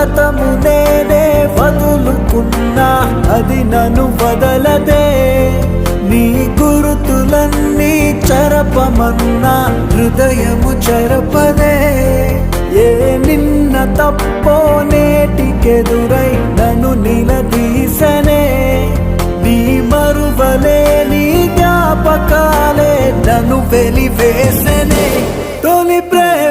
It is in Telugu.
గతము నేనే వదులుకున్నా అది నన్ను వదలదే. నీ గురుతులన్నీ చెరపమన్నా హృదయము చెరపదే. ఏ నిన్న తప్పో నేటికెదురై నన్ను నిలదీసనే. నీ మరువలేని జ్ఞాపకాలే నన్ను వెలివేసనే. తొలి ప్రేమ